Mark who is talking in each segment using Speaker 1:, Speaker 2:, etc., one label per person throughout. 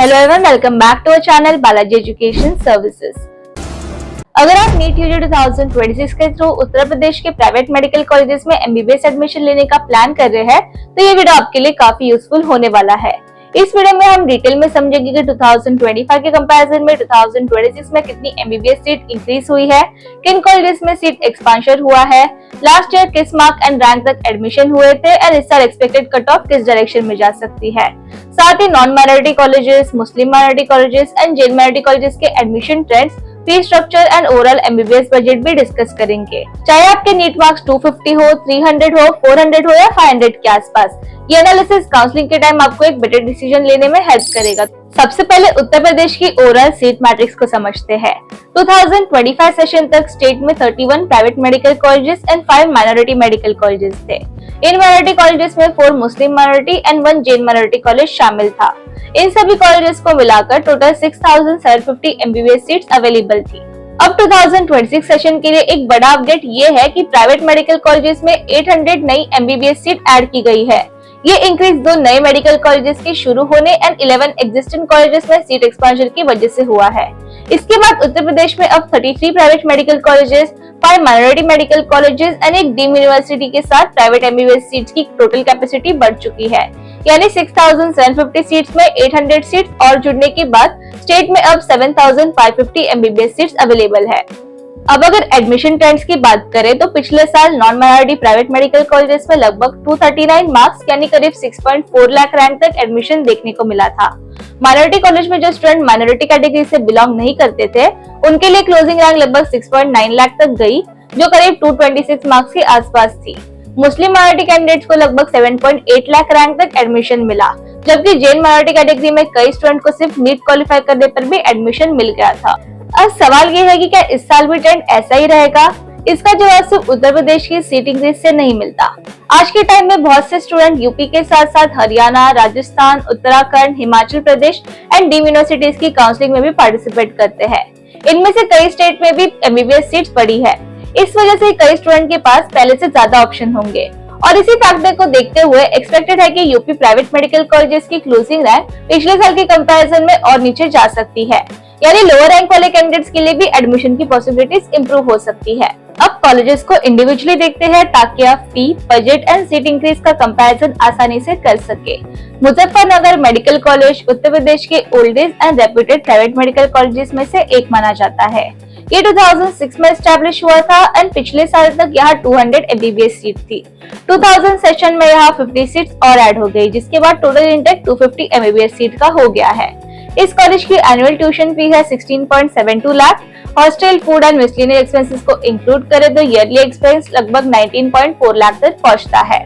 Speaker 1: Hello everyone, welcome back to our channel Balaji education services. अगर आप NEET UG 2026 के through Uttar Pradesh के प्राइवेट मेडिकल कॉलेजेस में एमबीबीएस एडमिशन लेने का प्लान कर रहे हैं तो ये वीडियो आपके लिए काफी यूजफुल होने वाला है। इस वीडियो में हम डिटेल में समझेंगे कि 2025 के कंपैरिजन में 2026 में कितनी एमबीबीएस सीट इंक्रीज हुई है, किन कॉलेजेस में सीट एक्सपांशन हुआ है, लास्ट ईयर किस मार्क एंड रैंक तक एडमिशन हुए थे एंड इस साल एक्सपेक्टेड कट ऑफ किस डायरेक्शन में जा सकती है। साथ ही non minority colleges, Muslim minority colleges and Jain minority colleges के admission trends, fees structure and overall MBBS budget भी डिस्कस करेंगे। चाहे आपके नीट मार्क्स 250 हो, 300 हो, 400 हो या 500 के आसपास, ये एनालिसिस काउंसलिंग के टाइम आपको एक बेटर डिसीजन लेने में हेल्प करेगा। सबसे पहले उत्तर प्रदेश की ओवरऑल सीट मैट्रिक्स को समझते हैं। 2025 सेशन तक स्टेट में 31 private medical colleges and 5 minority medical colleges थे। इन माइनॉरिटी कॉलेजेस में 4 मुस्लिम minority and 1 Jain minority college शामिल था। इन सभी कॉलेजेस को मिलाकर टोटल 6,750 एमबीबीएस सीट्स अवेलेबल थी। अब 2026 सेशन के लिए एक बड़ा अपडेट ये है कि प्राइवेट मेडिकल कॉलेजेस में 800 नई एमबीबीएस सीट ऐड की गई है। ये इंक्रीज 2 नए मेडिकल कॉलेजेस के शुरू होने एंड 11 एग्जिस्टिंग कॉलेजेस में सीट एक्सपेंशन की वजह से हुआ है। इसके बाद उत्तर प्रदेश में अब 33 private medical colleges, 5 minority medical colleges and एक डीम्ड यूनिवर्सिटी के साथ प्राइवेट एमबीबीएस सीट्स की टोटल कैपेसिटी बढ़ चुकी है। यानी 6,750 सीट्स में 800 सीट्स और जुड़ने के बाद स्टेट में अब 7,550 एमबीबीएस सीट्स अवेलेबल है। अब अगर एडमिशन ट्रेंड्स की बात करें तो पिछले साल non minority private medical colleges में लगभग 239 मार्क्स यानी करीब 6.4 लाख रैंक तक एडमिशन देखने को मिला था। माइनॉरिटी कॉलेज में जो स्टूडेंट माइनॉरिटी कैटेगरी से बिलोंग नहीं करते थे उनके लिए क्लोजिंग रैंक लगभग 6.9 लाख तक गई, जो करीब 226 मार्क्स के आसपास थी। मुस्लिम माइनॉरिटी कैंडिडेट्स को लगभग 7.8 लाख रैंक तक एडमिशन मिला, जबकि जैन माइनॉरिटी कैटेगरी में कई स्टूडेंट को सिर्फ नीट क्वालिफाई करने पर भी एडमिशन मिल गया था। अब सवाल ये है कि क्या इस साल भी ट्रेंड ऐसा ही रहेगा? इसका जवाब सिर्फ उत्तर प्रदेश की सीट इंक्रीज से नहीं मिलता। आज के टाइम में बहुत से स्टूडेंट यूपी के साथ साथ Haryana, Rajasthan, Uttarakhand, Himachal Pradesh and deemed universities की काउंसलिंग में भी पार्टिसिपेट करते हैं। इनमें से कई स्टेट में भी एमबीबीएस सीट्स बढ़ी है। इस वजह से कई स्टूडेंट के पास पहले से ज्यादा ऑप्शन होंगे और इसी फैक्टर को देखते हुए एक्सपेक्टेड है कि यूपी प्राइवेट मेडिकल कॉलेजेस की क्लोजिंग रैंक पिछले साल के कंपैरिजन में और नीचे जा सकती है। यानी लोअर रैंक वाले कैंडिडेट्स के लिए भी एडमिशन की पॉसिबिलिटीज इंप्रूव हो सकती है। अब कॉलेजेस को इंडिविजुअली देखते हैं ताकि आप फी, बजट एंड सीट इंक्रीज का कंपैरिजन आसानी से कर सके। मुजफ्फरनगर मेडिकल कॉलेज उत्तर प्रदेश के oldest and reputed private medical colleges में से एक माना जाता है। ये 2006 में एस्टैब्लिश हुआ था एंड पिछले साल तक यहाँ 200 एमबीबीएस सीट थी। 2000 सेशन में यहाँ 50 सीट्स और ऐड हो गई, जिसके बाद टोटल इंटेक 250 एमबीबीएस सीट का हो गया है। इस कॉलेज की एनुअल ट्यूशन फी है 16.72 lakh. Hostel, food and miscellaneous expenses को इंक्लूड करें तो ईयरली एक्सपेंस लगभग 19.4 लाख तक पहुंचता है।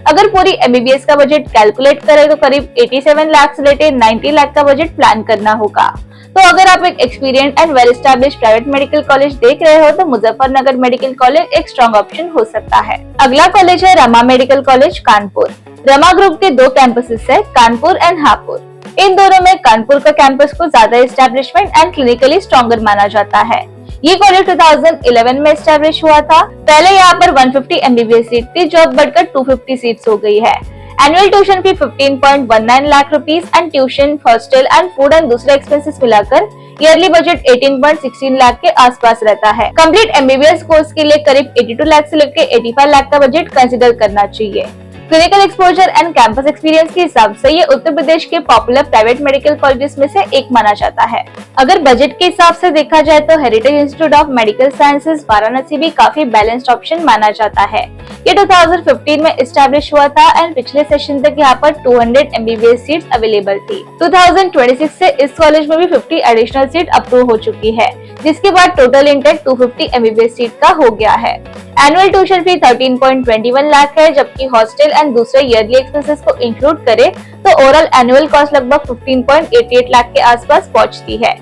Speaker 1: अगर पूरी एमबीबीएस का बजट कैलकुलेट करें तो करीब 87 लाख से लेकर 90 लाख का बजट प्लान करना होगा। तो अगर आप एक experience and well established private medical college देख रहे हो तो मुजफ्फरनगर मेडिकल कॉलेज एक स्ट्रॉन्ग ऑप्शन हो सकता है। अगला कॉलेज है Rama medical college Kanpur. Rama group के 2 कैंपसेस है, कानपुर एंड हापुड़। इन दोनों में कानपुर का कैंपस को ज्यादा एस्टैब्लिशमेंट एंड क्लिनिकली स्ट्रॉन्गर माना जाता है। ये कॉलेज 2011 में एस्टैब्लिश हुआ था। पहले यहाँ पर 150 एमबीबीएस सीट थी, जो अब बढ़कर 250 सीट्स हो गई है। Annual tuition fee 15.19 lakh rupees and tuition, hostel and food and दूसरे एक्सपेंसेस मिलाकर ईयरली बजट 18.16 लाख के आसपास रहता है। कंप्लीट एमबीबीएस कोर्स के लिए करीब 82 लाख से लेकर 85 लाख का बजट कंसिडर करना चाहिए। Clinical exposure and campus experience के हिसाब से ये उत्तर प्रदेश के पॉपुलर प्राइवेट मेडिकल कॉलेजेस में से एक माना जाता है। अगर बजट के हिसाब से देखा जाए तो heritage institute of medical sciences Varanasi भी काफी बैलेंस्ड ऑप्शन माना जाता है। ये 2015 में एस्टैब्लिश हुआ था एंड पिछले सेशन तक यहाँ पर 200 एमबीबीएस सीट्स अवेलेबल थी। 2026 से इस कॉलेज में भी 50 एडिशनल सीट अप्रूव हो चुकी है, जिसके बाद टोटल इंटेक 250 एमबीबीएस सीट का हो गया है। एनुअल ट्यूशन फी 13.21 लाख है, जबकि हॉस्टल एंड दूसरे ईयरली एक्सपेंसेस को इंक्लूड करें तो ओवरऑल एनुअल कॉस्ट लगभग 15.88 लाख के आसपास पहुंचती है।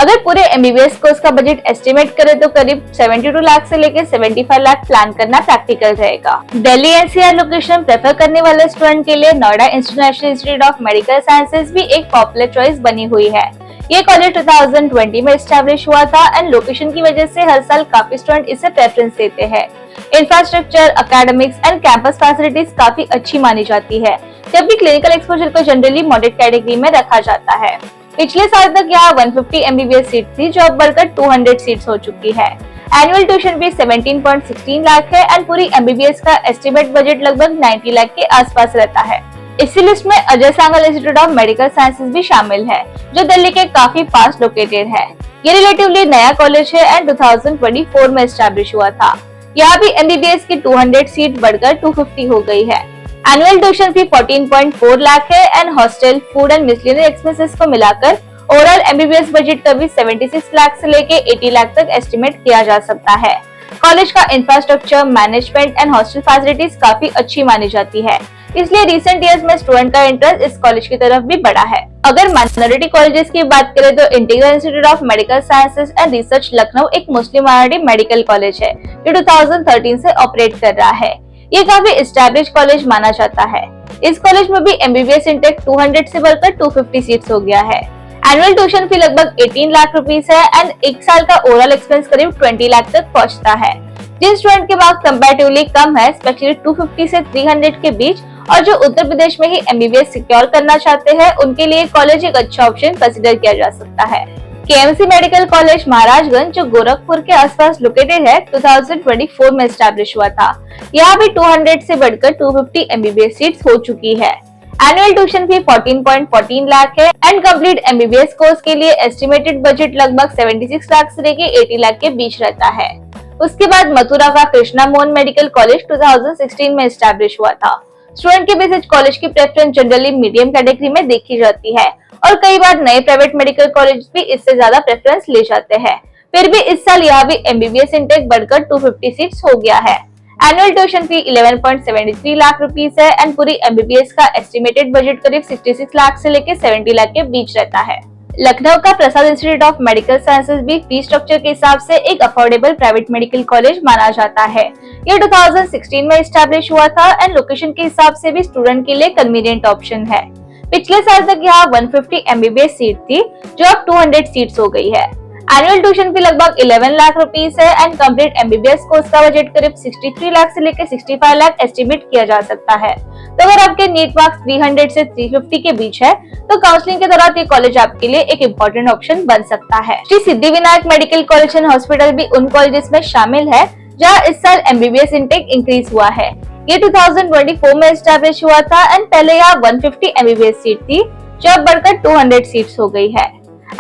Speaker 1: अगर पूरे एमबीबीएस कोर्स का बजट एस्टिमेट करें तो करीब 72 लाख से लेकर 75 लाख प्लान करना प्रैक्टिकल रहेगा। दिल्ली एनसीआर लोकेशन प्रेफर करने वाले स्टूडेंट के लिए Noida international institute of medical sciences भी एक पॉपुलर चॉइस बनी हुई है। ये कॉलेज 2020 में एस्टैब्लिश हुआ था एंड लोकेशन की वजह से हर साल काफी स्टूडेंट इसे प्रेफरेंस देते हैं। Infrastructure, academics and campus facilities काफी अच्छी मानी जाती है, जबकि क्लिनिकल एक्सपोजर को जनरली मॉडरेट कैटेगरी में रखा जाता है। पिछले साल तक यहाँ 150 MBBS सीट थी, जो अब बढ़कर 200 सीट्स हो चुकी है। एनुअल ट्यूशन फीस 17.16 लाख है एंड पूरी MBBS का एस्टिमेट बजट लगभग 90 लाख के आसपास रहता है। इसी लिस्ट में अजय सांगल इंस्टीट्यूट ऑफ मेडिकल साइंसेज भी शामिल है, जो दिल्ली के काफी पास लोकेटेड है। ये रिलेटिवली नया कॉलेज है एंड 2024 में एस्टैब्लिश हुआ था। यहाँ भी MBBS की 200 सीट बढ़कर 250 हो गई है। एनुअल ट्यूशन फी 14.4 लाख है and hostel, food and miscellaneous expenses को मिलाकर ओवरऑल MBBS बजट का भी 76 लाख से लेके 80 लाख तक एस्टिमेट किया जा सकता है। कॉलेज का infrastructure, management and hostel facilities काफी अच्छी मानी जाती है, इसलिए रिसेंट इयर्स में स्टूडेंट का इंटरेस्ट इस कॉलेज की तरफ भी बढ़ा है। अगर माइनॉरिटी कॉलेजेस की बात करें तो integral institute of medical sciences and research Lucknow एक मुस्लिम माइनॉरिटी मेडिकल कॉलेज है, जो 2013 से ऑपरेट कर रहा है। ये काफी एस्टैब्लिश कॉलेज माना जाता है। इस कॉलेज में भी MBBS इंटेक 200 से बढ़कर 250 सीट्स हो गया है। एनुअल ट्यूशन फी लगभग 18 लाख रुपीस है एंड एक साल का ओवरऑल एक्सपेंस करीब 20 लाख तक पहुंचता है। जिन स्टूडेंट के मार्क्स कंपैरेटिवली कम है, स्पेशली 250 से 300 के बीच, और जो उत्तर प्रदेश में ही MBBS सिक्योर करना चाहते हैं, उनके लिए कॉलेज एक अच्छा ऑप्शन कंसिडर किया जा सकता है। KMC मेडिकल कॉलेज महाराजगंज, जो गोरखपुर के आसपास लोकेटेड है, 2024 में एस्टैब्लिश हुआ था। यहाँ भी 200 से बढ़कर 250 MBBS सीट्स हो चुकी है। एनुअल ट्यूशन फी 14.14 लाख है एंड कंप्लीट MBBS कोर्स के लिए एस्टिमेटेड बजट लगभग 76 लाख से लेके 80 लाख के बीच रहता है। उसके बाद मथुरा का कृष्णा मोहन मेडिकल कॉलेज 2016 में एस्टैब्लिश हुआ था। स्टूडेंट के बेसिस कॉलेज की प्रेफरेंस जनरली मीडियम कैटेगरी में देखी जाती है और कई बार नए प्राइवेट मेडिकल कॉलेज भी इससे ज्यादा प्रेफरेंस ले जाते हैं। फिर भी इस साल यहाँ भी MBBS इंटेक बढ़कर 250 सीट्स हो गया है। Annual tuition fee 11.73 lakh rupees है एंड पूरी MBBS का एस्टिमेटेड बजट करीब 66 लाख से लेकर 70 लाख के बीच रहता है। लखनऊ का प्रसाद इंस्टीट्यूट ऑफ मेडिकल साइंसेज भी फीस स्ट्रक्चर के हिसाब से एक अफोर्डेबल प्राइवेट मेडिकल कॉलेज माना जाता है। ये 2016 में एस्टैब्लिश हुआ था एंड लोकेशन के हिसाब से भी स्टूडेंट के लिए कन्वीनियंट ऑप्शन है। पिछले साल तक यहाँ 150 MBBS सीट थी, जो अब 200 सीट्स हो गई है। एनुअल ट्यूशन फी लगभग 11 लाख रुपीस है एंड कंप्लीट MBBS कोर्स का बजट करीब 63 लाख से लेकर 65 लाख एस्टिमेट किया जा सकता है। तो अगर आपके नीट मार्क्स 300 से 350 के बीच है, तो काउंसलिंग के दौरान ये कॉलेज आपके लिए एक इम्पोर्टेंट ऑप्शन बन सकता है। Shri Siddhivinayak medical college and hospital भी उन कॉलेजेस में शामिल है जहाँ इस साल MBBS इंटेक इंक्रीज हुआ है। ये 2024 में एस्टैब्लिश हुआ था एंड पहले यहाँ 150 MBBS सीट थी, जो अब बढ़कर 200 सीट्स हो गई है।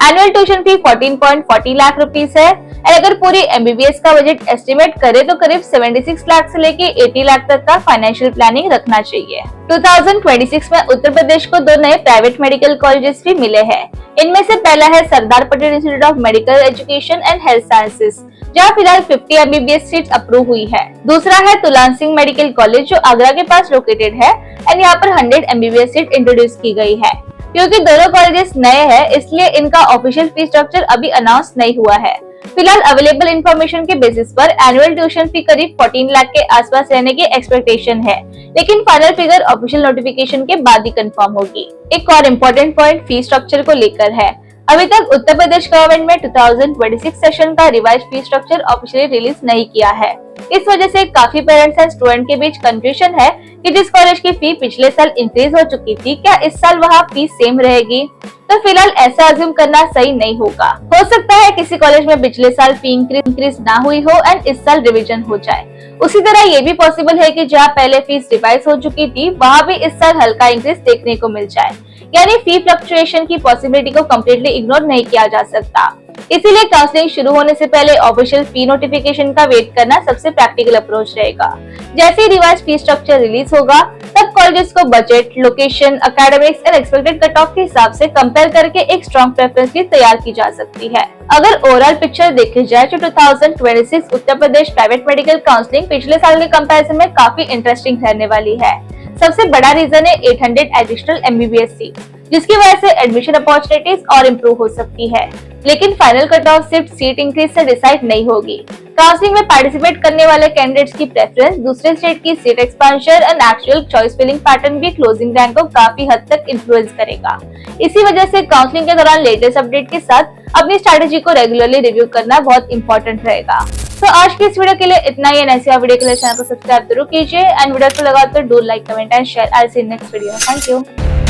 Speaker 1: Annual tuition fee 14.40 lakh rupees है और अगर पूरी MBBS का बजट एस्टिमेट करे तो करीब 76 लाख से लेके 80 लाख तक का फाइनेंशियल प्लानिंग रखना चाहिए। 2026 में उत्तर प्रदेश को 2 नए प्राइवेट मेडिकल कॉलेजेस भी मिले हैं। इनमें से पहला है Sardar Patel Institute of Medical Education and Health Sciences, जहाँ फिलहाल 50 MBBS सीट्स अप्रूव हुई है। दूसरा है तुलान सिंह मेडिकल कॉलेज, जो आगरा के पास लोकेटेड है एंड यहाँ पर 100 MBBS सीट इंट्रोड्यूस की गई है। क्योंकि दोनों कॉलेजेस नए हैं, इसलिए इनका ऑफिशियल फीस स्ट्रक्चर अभी अनाउंस नहीं हुआ है। फिलहाल अवेलेबल इंफॉर्मेशन के बेसिस पर एनुअल ट्यूशन फी करीब 14 लाख के आसपास रहने की एक्सपेक्टेशन है, लेकिन फाइनल फिगर ऑफिशियल नोटिफिकेशन के बाद ही कंफर्म होगी। एक और इम्पोर्टेंट पॉइंट फीस स्ट्रक्चर को लेकर है। अभी तक उत्तर प्रदेश गवर्नमेंट में 2026 सेशन का revise fees structure officially release नहीं किया है। इस वजह से काफी पेरेंट्स एंड स्टूडेंट के बीच कंफ्यूजन है कि जिस कॉलेज की फी पिछले साल इंक्रीज हो चुकी थी, क्या इस साल वहाँ फीस सेम रहेगी? तो फिलहाल ऐसा अज्यूम करना सही नहीं होगा। हो सकता है किसी कॉलेज में पिछले साल फी इंक्रीज ना हुई हो एंड इस साल रिविजन हो जाए। उसी तरह ये भी पॉसिबल है कि जहाँ पहले फीस रिवाइज हो चुकी थी, वहाँ भी इस साल हल्का इंक्रीज देखने को मिल जाए। यानी फी फ्लक्चुएशन की पॉसिबिलिटी को कम्प्लीटली इग्नोर नहीं किया जा सकता। इसीलिए काउंसलिंग शुरू होने से पहले ऑफिशियल फी नोटिफिकेशन का वेट करना सबसे प्रैक्टिकल अप्रोच रहेगा। जैसे ही रिवाइज फी स्ट्रक्चर रिलीज होगा, तब कॉलेजेस को budget, location, academics and expected cut of के हिसाब से कंपेयर करके एक स्ट्रॉन्ग प्रेफरेंस भी तैयार की जा सकती है। अगर ओवरऑल पिक्चर देखी जाए तो 2026 Uttar Pradesh private medical counselling पिछले साल के कंपैरिजन में काफी इंटरेस्टिंग रहने वाली है। सबसे बड़ा रीजन है 800 एडिशनल MBBS सीट, जिसकी वजह से एडमिशन अपॉर्चुनिटीज और इम्प्रूव हो सकती है। लेकिन फाइनल कट ऑफ सिर्फ सीट इंक्रीज से डिसाइड नहीं होगी। काउंसलिंग में पार्टिसिपेट करने वाले कैंडिडेट्स की प्रेफरेंस, दूसरे स्टेट की seat expansion and actual choice filling pattern भी क्लोजिंग रैंक को काफी हद तक इन्फ्लुएंस करेगा। इसी वजह से काउंसलिंग के दौरान लेटेस्ट अपडेट के साथ अपनी स्ट्रैटेजी को रेगुलरली रिव्यू करना बहुत इंपॉर्टेंट रहेगा। तो आज की इस वीडियो के लिए इतना ही। ऐसी वीडियो के लिए चैनल को सब्सक्राइब जरूर कीजिए एंड वीडियो को लगा तो do like, comment and share. I will see you next video. Thank you.